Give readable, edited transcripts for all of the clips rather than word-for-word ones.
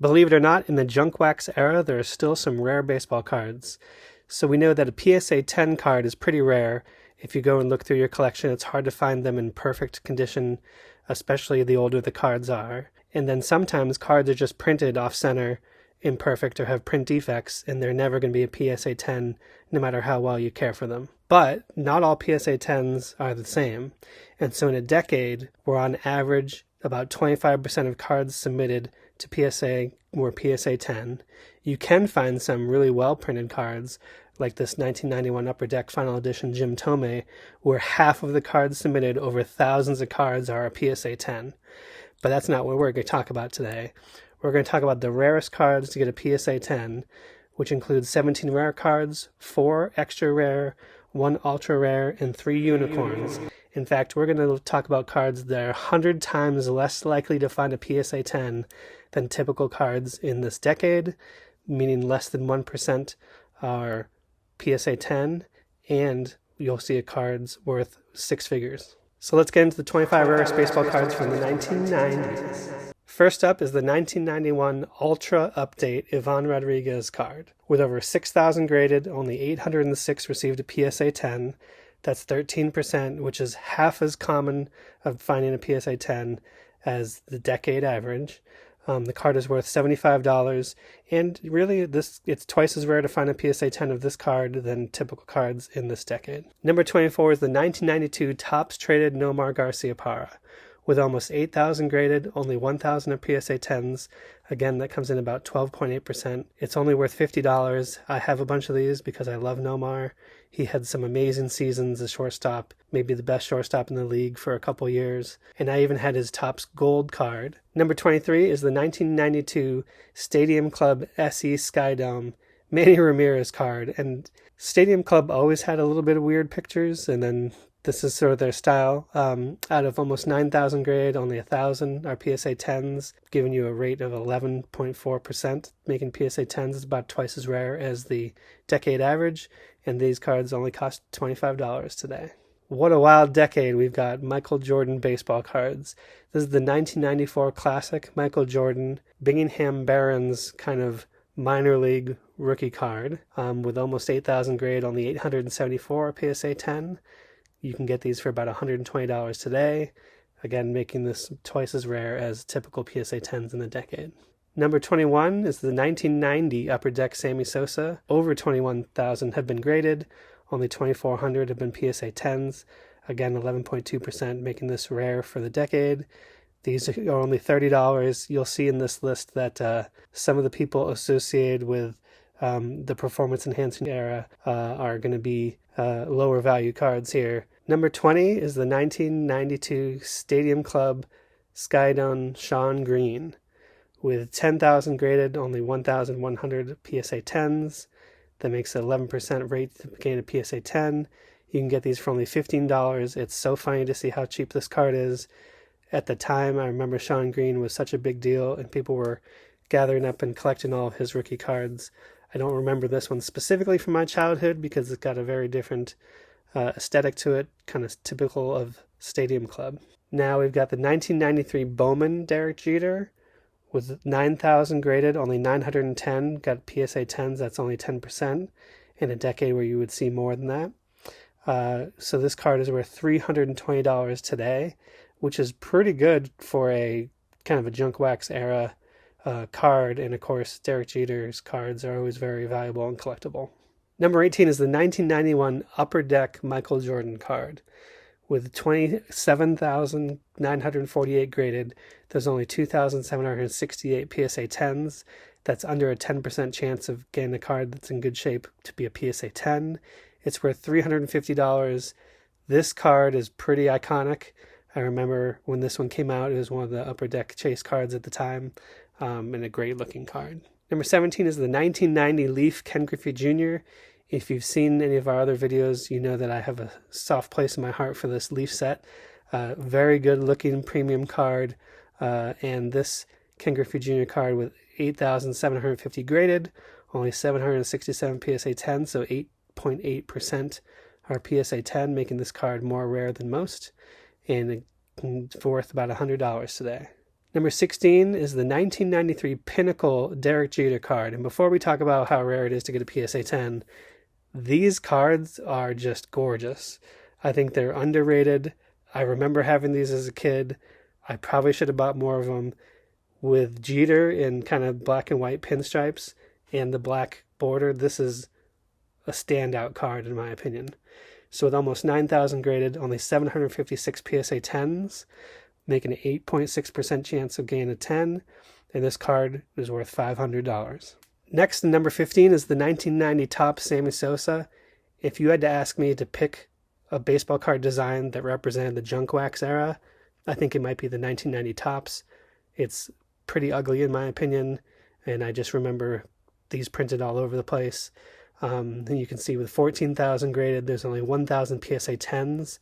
Believe it or not, in the junk wax era, there are still some rare baseball cards. So we know that a PSA 10 card is pretty rare. If you go and look through your collection, it's hard to find them in perfect condition, especially the older the cards are. And then sometimes cards are just printed off-center, imperfect, or have print defects, and they're never going to be a PSA 10 no matter how well you care for them. But not all PSA 10s are the same. And so in a decade, we're on average about 25% of cards submitted to PSA were PSA 10. You can find some really well-printed cards, like this 1991 Upper Deck Final Edition Jim Tomei, where half of the cards submitted over thousands of cards are a PSA 10. But that's not what we're going to talk about today. We're going to talk about the rarest cards to get a PSA 10, which includes 17 rare cards, 4 extra rare, 1 ultra rare, and 3 unicorns. In fact, we're going to talk about cards that are 100 times less likely to find a PSA 10 than typical cards in this decade, meaning less than 1% are PSA 10, and you'll see a card's worth 6 figures. So let's get into the 25 rarest baseball cards from the 1990s. First up is the 1991 Ultra Update Ivan Rodriguez card. With over 6,000 graded, only 806 received a PSA 10. That's 13%, which is half as common of finding a PSA 10 as the decade average. The card is worth $75, and really it's twice as rare to find a PSA 10 of this card than typical cards in this decade. Number 24 is the 1992 Topps Traded Nomar Garcia Parra. With almost 8,000 graded, only 1,000 are PSA 10s. Again, that comes in about 12.8%. It's only worth $50. I have a bunch of these because I love Nomar. He had some amazing seasons as shortstop, maybe the best shortstop in the league for a couple years. And I even had his Topps Gold card. Number 23 is the 1992 Stadium Club SE Skydome Manny Ramirez card. And Stadium Club always had a little bit of weird pictures, and then this is sort of their style. Out of almost 9,000 grade, only 1,000 are PSA 10s, giving you a rate of 11.4%, making PSA 10s about twice as rare as the decade average, and these cards only cost $25 today. What a wild decade. We've got Michael Jordan baseball cards. This is the 1994 Classic Michael Jordan Bingham Barons kind of minor league rookie card. With almost 8,000 grade, only 874 PSA 10. You can get these for about $120 today, again making this twice as rare as typical PSA 10s in the decade. Number 21 is the 1990 Upper Deck Sammy Sosa. Over 21,000 have been graded, only 2,400 have been PSA 10s, again 11.2%, making this rare for the decade. These are only $30. You'll see in this list that some of the people associated with the performance enhancing era are going to be lower value cards here. Number 20 is the 1992 Stadium Club Skydome Sean Green. With 10,000 graded, only 1,100 PSA 10s. That makes an 11% rate to gain a PSA 10. You can get these for only $15. It's so funny to see how cheap this card is. At the time, I remember Sean Green was such a big deal, and people were gathering up and collecting all of his rookie cards. I don't remember this one specifically from my childhood because it's got a very different aesthetic to it, kind of typical of Stadium Club. Now we've got the 1993 Bowman Derek Jeter. With 9,000 graded, only 910 got PSA 10s. That's only 10% in a decade where you would see more than that. So this card is worth $320 today, which is pretty good for a kind of a junk wax era card. And of course, Derek Jeter's cards are always very valuable and collectible. Number 18 is the 1991 Upper Deck Michael Jordan card. With 27,948 graded, there's only 2,768 PSA 10s. That's under a 10% chance of getting a card that's in good shape to be a PSA 10. It's worth $350. This card is pretty iconic. I remember when this one came out, it was one of the Upper Deck chase cards at the time, and a great looking card. Number 17 is the 1990 Leaf Ken Griffey Jr. If you've seen any of our other videos, you know that I have a soft place in my heart for this Leaf set. Very good looking premium card. And this Ken Griffey Jr. card with 8,750 graded, only 767 PSA 10, so 8.8% are PSA 10, making this card more rare than most, and it's worth about $100 today. Number 16 is the 1993 Pinnacle Derek Jeter card. And before we talk about how rare it is to get a PSA 10, these cards are just gorgeous. I think they're underrated. I remember having these as a kid. I probably should have bought more of them. With Jeter in kind of black and white pinstripes and the black border, this is a standout card in my opinion. So with almost 9,000 graded, only 756 PSA 10s, making an 8.6% chance of getting a 10, and this card is worth $500. Next, number 15 is the 1990 Topps Sammy Sosa. If you had to ask me to pick a baseball card design that represented the junk wax era, I think it might be the 1990 Topps. It's pretty ugly in my opinion, and I just remember these printed all over the place. And you can see with 14,000 graded, there's only 1,000 PSA 10s,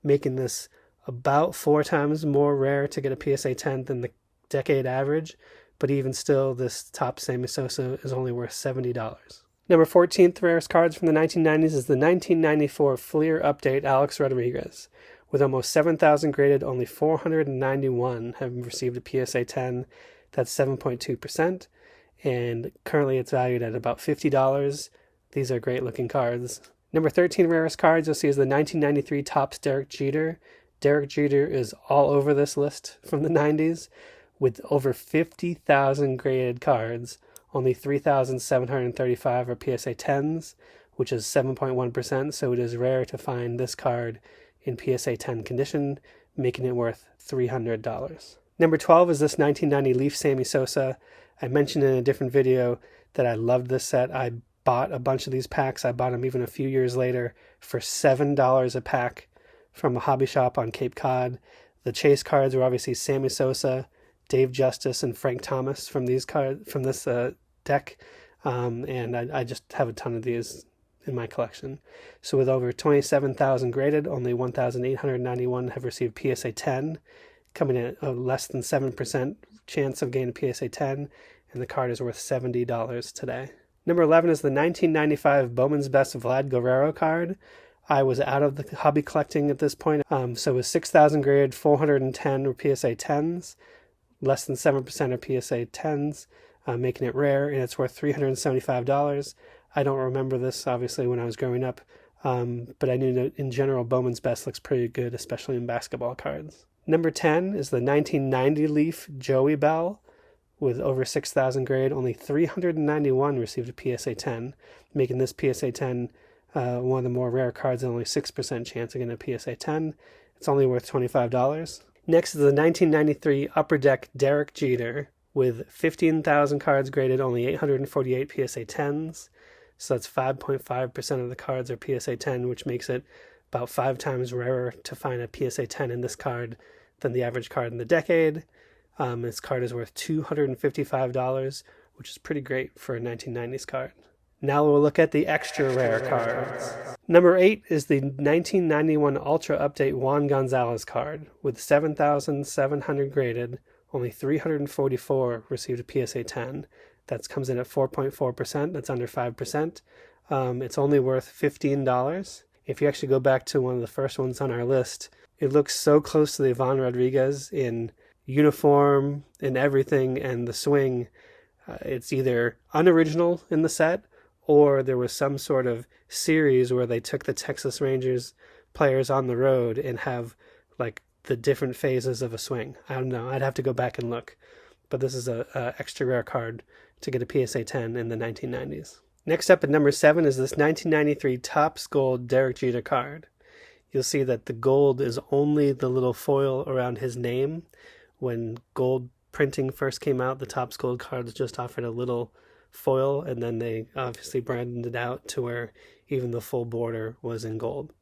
making this about 4 times more rare to get a PSA 10 than the decade average, but even still, this Topps Sammy Sosa is only worth $70. Number 14th rarest cards from the 1990s is the 1994 Fleer Update Alex Rodriguez. With almost 7,000 graded, only 491 have received a PSA 10. That's 7.2%, and currently it's valued at about $50. These are great looking cards. Number 13 rarest cards you'll see is the 1993 Topps Derek Jeter. Derek Jeter is all over this list from the 90s. With over 50,000 graded cards, only 3,735 are PSA 10s, which is 7.1%, so it is rare to find this card in PSA 10 condition, making it worth $300. Number 12 is this 1990 Leaf Sammy Sosa. I mentioned in a different video that I loved this set. I bought a bunch of these packs. I bought them even a few years later for $7 a pack from a hobby shop on Cape Cod. The chase cards were obviously Sammy Sosa, Dave Justice, and Frank Thomas from this deck, and I just have a ton of these in my collection. So with over 27,000 graded, only 1,891 have received PSA 10, coming in at a less than 7% chance of getting a PSA 10, and the card is worth $70 today. Number 11 is the 1995 Bowman's Best Vlad Guerrero card. I was out of the hobby collecting at this point, so with 6,000 graded, 410 were PSA 10s, less than 7% are PSA 10s, making it rare, and it's worth $375. I don't remember this, obviously, when I was growing up, but I knew that in general Bowman's Best looks pretty good, especially in basketball cards. Number 10 is the 1990 Leaf Joey Bell. With over 6,000 grade, only 391 received a PSA 10, making this PSA 10 one of the more rare cards and only 6% chance of getting a PSA 10. It's only worth $25. Next is the 1993 Upper Deck Derek Jeter. With 15,000 cards graded, only 848 PSA 10s. So that's 5.5% of the cards are PSA 10, which makes it about 5 times rarer to find a PSA 10 in this card than the average card in the decade. This card is worth $255, which is pretty great for a 1990s card. Now we'll look at the extra rare cards. Number 8 is the 1991 Ultra Update Juan Gonzalez card. With 7,700 graded, only 344 received a PSA 10. That comes in at 4.4%. That's under 5%. It's only worth $15. If you actually go back to one of the first ones on our list, it looks so close to the Ivan Rodriguez in uniform and everything, and the swing. It's either unoriginal in the set, or there was some sort of series where they took the Texas Rangers players on the road and have like the different phases of a swing. I don't know. I'd have to go back and look. But this is a extra rare card to get a PSA 10 in the 1990s. Next up at number 7 is this 1993 Topps Gold Derek Jeter card. You'll see that the gold is only the little foil around his name. When gold printing first came out, the Topps Gold cards just offered a little foil, and then they obviously branded it out to where even the full border was in gold.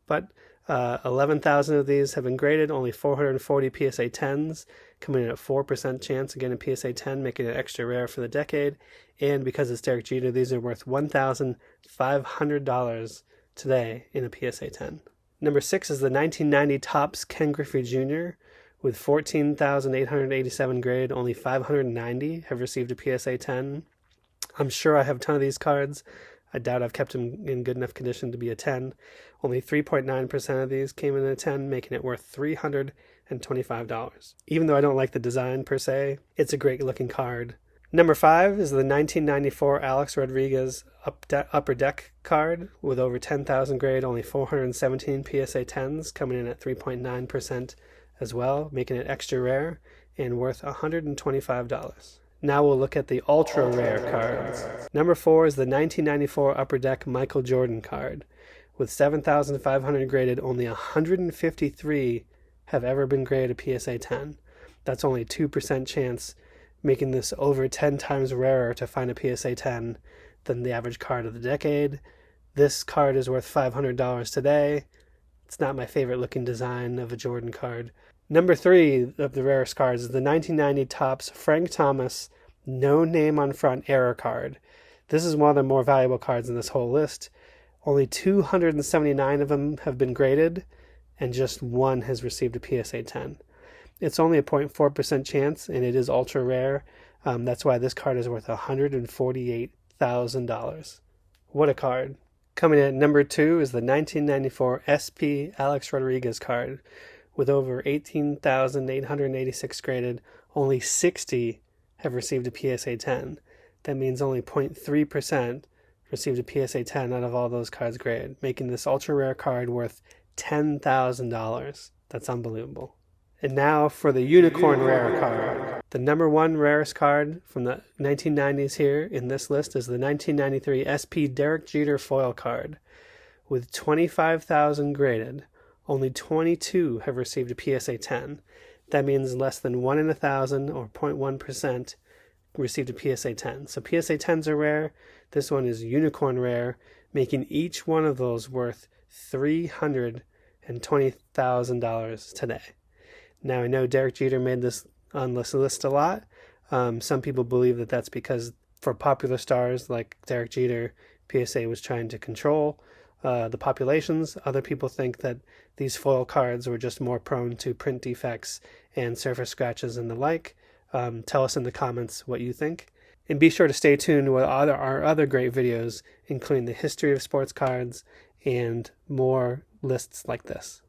But 11,000 of these have been graded, only 440 PSA 10s, coming in at 4% chance of getting a PSA 10, making it extra rare for the decade. And because it's Derek Jeter, these are worth $1,500 today in a PSA 10. Number 6 is the 1990 Topps Ken Griffey Jr. With 14,887 grade, only 590 have received a PSA 10. I'm sure I have a ton of these cards. I doubt I've kept them in good enough condition to be a 10. Only 3.9% of these came in a 10, making it worth $350. $125. Even though I don't like the design per se, it's a great looking card. Number 5 is the 1994 Alex Rodriguez Upper Deck card with over 10,000 grade, only 417 PSA 10s, coming in at 3.9% as well, making it extra rare and worth $125. Now we'll look at the ultra rare cards. Number 4 is the 1994 Upper Deck Michael Jordan card. With 7,500 graded, only 153 have ever been graded a PSA 10. That's only 2% chance, making this over 10 times rarer to find a PSA 10 than the average card of the decade. This card is worth $500 today. It's not my favorite looking design of a Jordan card. Number 3 of the rarest cards is the 1990 Topps Frank Thomas No Name on Front Error card. This is one of the more valuable cards in this whole list. Only 279 of them have been graded, and just one has received a PSA 10. It's only a 0.4% chance, and it is ultra rare. That's why this card is worth $148,000. What a card. Coming in at number 2 is the 1994 SP Alex Rodriguez card. With over 18,886 graded, only 60 have received a PSA 10. That means only 0.3% received a PSA 10 out of all those cards graded, making this ultra rare card worth $10,000. That's unbelievable. And now for the Unicorn Rare card. The number 1 rarest card from the 1990s here in this list is the 1993 SP Derek Jeter foil card. With 25,000 graded, only 22 have received a PSA 10. That means less than 1 in 1,000 or 0.1% received a PSA 10. So PSA 10s are rare. This one is unicorn rare, making each one of those worth $320,000 today. Now, I know Derek Jeter made this on this list a lot. Some people believe that that's because for popular stars like Derek Jeter, PSA was trying to control the populations. Other people think that these foil cards were just more prone to print defects and surface scratches and the like. Tell us in the comments what you think. And be sure to stay tuned with our other great videos, including the history of sports cards and more lists like this.